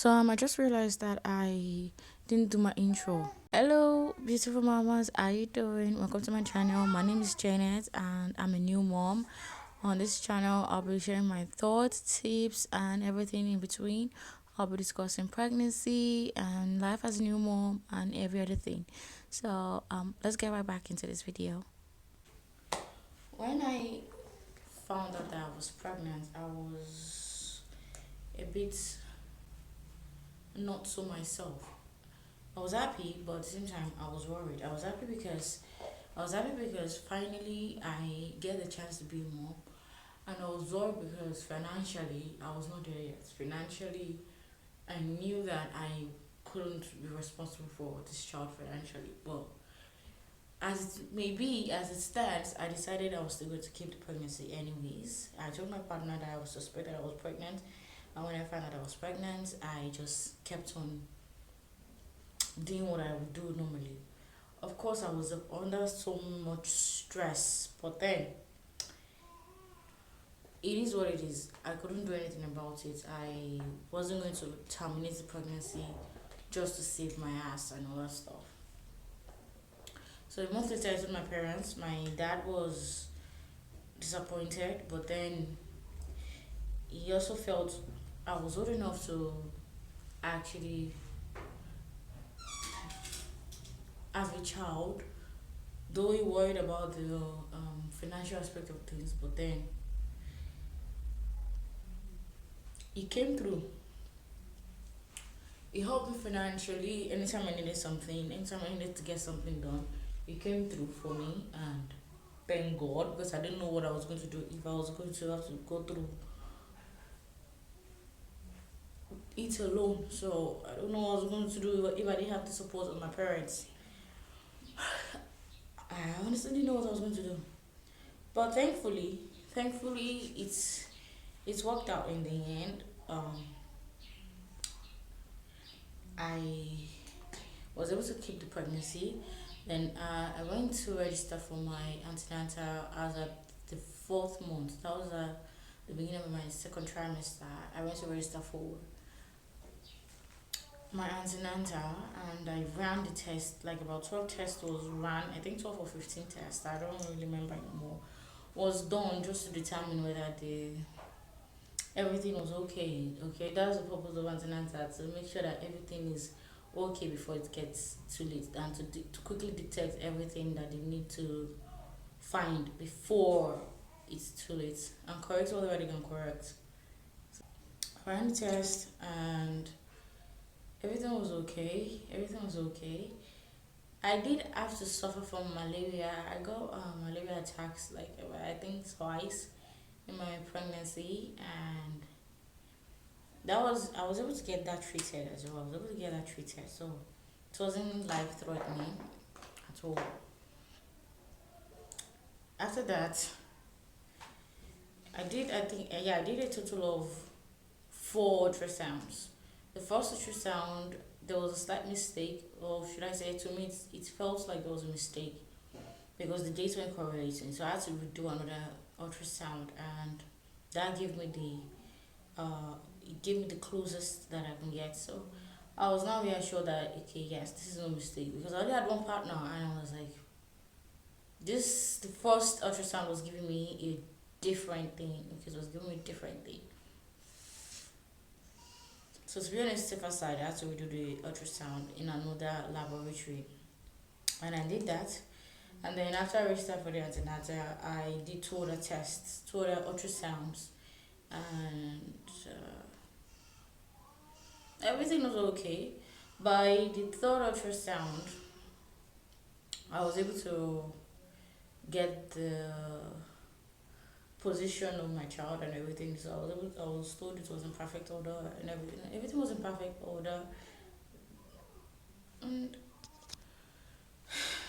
I just realized that I didn't do my intro. Hello, beautiful mamas. How you doing? Welcome to my channel. My name is Janet, and I'm a new mom. On this channel, I'll be sharing my thoughts, tips, and everything in between. I'll be discussing pregnancy and life as a new mom and every other thing. Let's get right back into this video. When I found out that I was pregnant, I was a bit not so myself. I was happy, but at the same time, I was worried. I was happy because finally I get the chance to be a mom, and I was worried because financially I was not there yet. Financially, I knew that I couldn't be responsible for this child financially. But as it may be, as it stands, I decided I was still going to keep the pregnancy anyways. I told my partner that I was suspected I was pregnant, and when I found out I was pregnant, I just kept on doing what I would do normally. Of course, I was under so much stress, but then it is what it is. I couldn't do anything about it. I wasn't going to terminate the pregnancy just to save my ass and all that stuff. So a month later, I told my parents. My dad was disappointed, but then he also felt I was old enough to actually have a child, though he worried about the financial aspect of things, but then he came through. He helped me financially anytime I needed something, anytime I needed to get something done. He came through for me, and thank God, because I didn't know what I was going to do if I was going to have to go through it alone. So I don't know what I was going to do if I didn't have the support of my parents. I honestly didn't know what I was going to do. But thankfully, it's worked out in the end. I was able to keep the pregnancy. Then I went to register for my antenatal as at the fourth month. That was the beginning of my second trimester. I went to register for my antenatal, and I ran the test. Like about 12 tests was ran. I think 12 or 15 tests. I don't really remember anymore. Was done just to determine whether the everything was okay. Okay, that's the purpose of antenatal, to make sure that everything is okay before it gets too late, and to quickly detect everything that they need to find before it's too late and correct whatever they can correct. I ran the test, and everything was okay. Everything was okay. I did have to suffer from malaria. I got malaria attacks like I think twice in my pregnancy, and that was I was able to get that treated as well. I was able to get that treated, so it wasn't life threatening at all. After that, I did a total of four ultrasounds. The first ultrasound, there was a slight mistake, or should I say, to me, it felt like there was a mistake because the dates weren't correlating. So I had to redo another ultrasound, and that gave me it gave me the closest that I can get. So I was now reassured that okay, yes, this is no mistake, because I only had one partner, and I was like, this the first ultrasound was giving me a different thing, because it was giving me a different thing. So to be on a safer side, I had to redo the ultrasound in another laboratory, and I did that. And then after I registered for the antenatal, I did two other tests, two other ultrasounds, and everything was okay. By the third ultrasound, I was able to get the position of my child and everything. So I was told it was in perfect order, and everything was in perfect order. And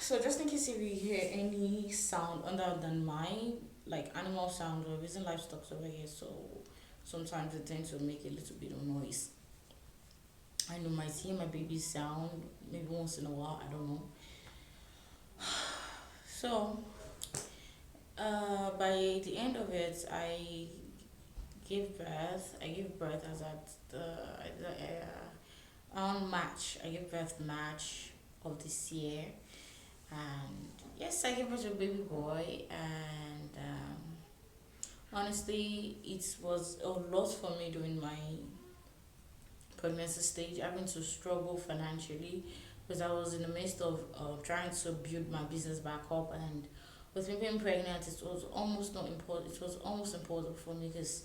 so just in case if you hear any sound other than mine, like animal sound, or using livestock over here, so sometimes it tends to make a little bit of noise. I know might hear my baby sound maybe once in a while. I don't know. So by the end of it, I I gave birth as at on March. I gave birth March of this year, and yes, I gave birth to a baby boy, and honestly, it was a lot for me during my pregnancy stage, having to struggle financially because I was in the midst of trying to build my business back up, and with me being pregnant, it was almost not important. It was almost important for me because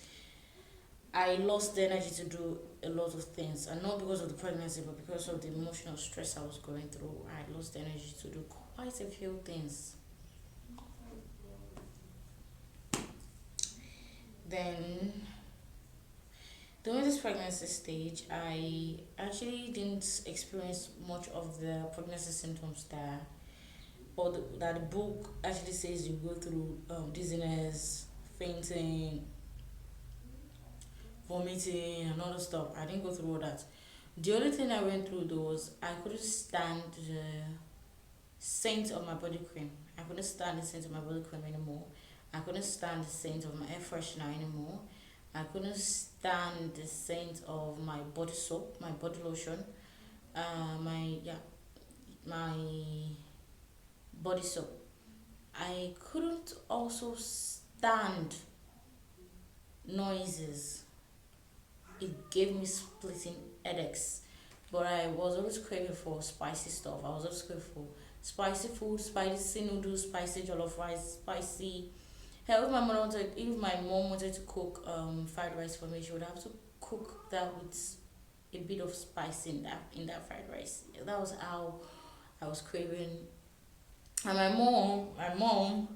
I lost the energy to do a lot of things, and not because of the pregnancy, but because of the emotional stress I was going through. I lost the energy to do quite a few things. Then, during this pregnancy stage, I actually didn't experience much of the pregnancy symptoms that the book actually says you go through dizziness, fainting, vomiting, and other stuff. I didn't go through all that. The only thing I went through though was I couldn't stand the scent of my body cream. I couldn't stand the scent of my body cream anymore. I couldn't stand the scent of my air freshener anymore. I couldn't stand the scent of my body soap, my body lotion, my yeah, my body soap. I couldn't also stand noises. It gave me splitting headaches. But I was always craving for spicy stuff. I was always craving for spicy food, spicy noodles, spicy jollof rice, spicy. Hell, if my mom wanted to cook fried rice for me, she would have to cook that with a bit of spice in that fried rice. That was how I was craving. And my mom,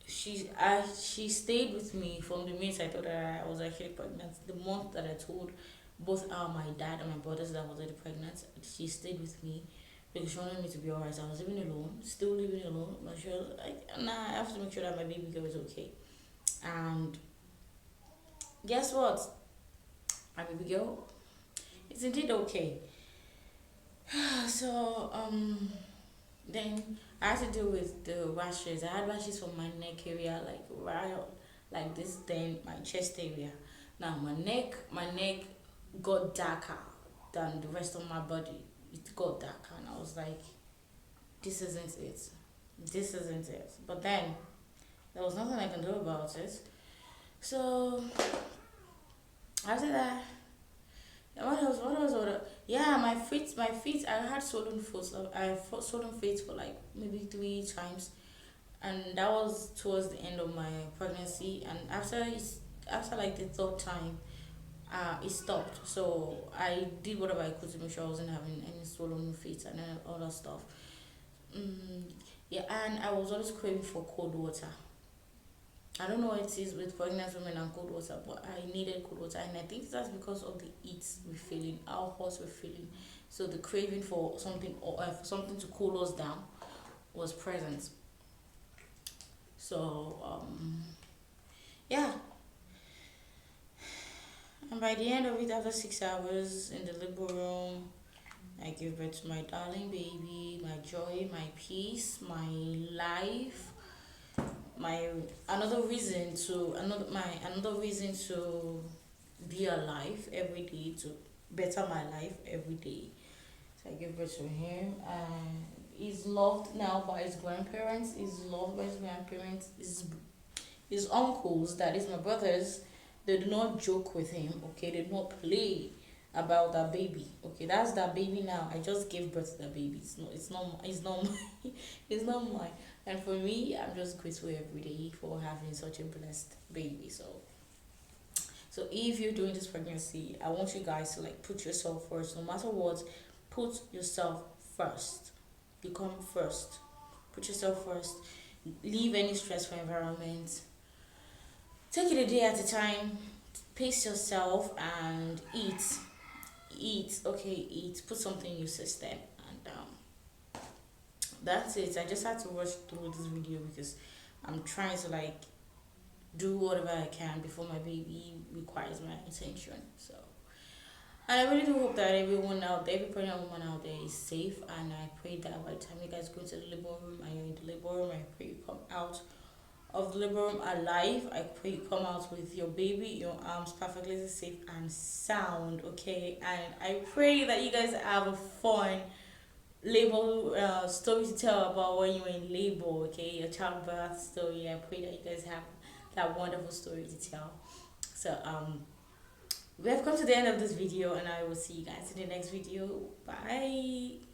she stayed with me from the minute I told her I was actually pregnant. The month that I told both my dad and my brothers that I was already pregnant, she stayed with me because she wanted me to be alright. I was living alone, still living alone, but she was like, "Nah, I have to make sure that my baby girl is okay." And guess what? My baby girl is indeed okay. So then I had to deal with the rashes. I had rashes from my neck area, like right, like this. Then my chest area. Now my neck got darker than the rest of my body. It got darker, and I was like, "This isn't it. This isn't it." But then there was nothing I can do about it. So after that, what else? What else? What else? Yeah, my feet. I had swollen foot. I had swollen feet for like maybe 3 times, and that was towards the end of my pregnancy. And after like the third time, it stopped. So I did whatever I could to make sure I wasn't having any swollen feet and all that stuff. Mm, yeah, and I was always craving for cold water. I don't know what it is with pregnant women and cold water, but I needed cold water, and I think that's because of the heat we're feeling, how hot we're feeling. So the craving for something or for something to cool us down was present. So yeah, and by the end of it, after 6 hours in the labor room, I gave birth to my darling baby, my joy, my peace, my life, my another reason to be alive every day, to better my life every day. So I gave birth to him, and he's loved now by his grandparents. He's loved by his grandparents. His uncles, that is my brothers, they do not joke with him. Okay, they do not play about that baby. Okay, that's that baby now. I just gave birth to that baby. It's not mine. It's not mine. And for me, I'm just grateful every day for having such a blessed baby. So if you're doing this pregnancy, I want you guys to like put yourself first. No matter what, put yourself first. Become first. Put yourself first. Leave any stressful environment. Take it a day at a time. Pace yourself and eat. Eat. Okay, eat. Put something in your system. And that's it. I just had to rush through this video because I'm trying to like do whatever I can before my baby requires my attention. So, and I really do hope that everyone out there, every pregnant woman out there is safe. And I pray that by the time you guys go to the labor room and you're in the labor room, I pray you come out of the labor room alive. I pray you come out with your baby in your arms perfectly safe and sound, okay? And I pray that you guys have a fun labor story to tell about when you're in labor, okay? Your childbirth story. I pray that you guys have that wonderful story to tell. So we have come to the end of this video, and I will see you guys in the next video. Bye.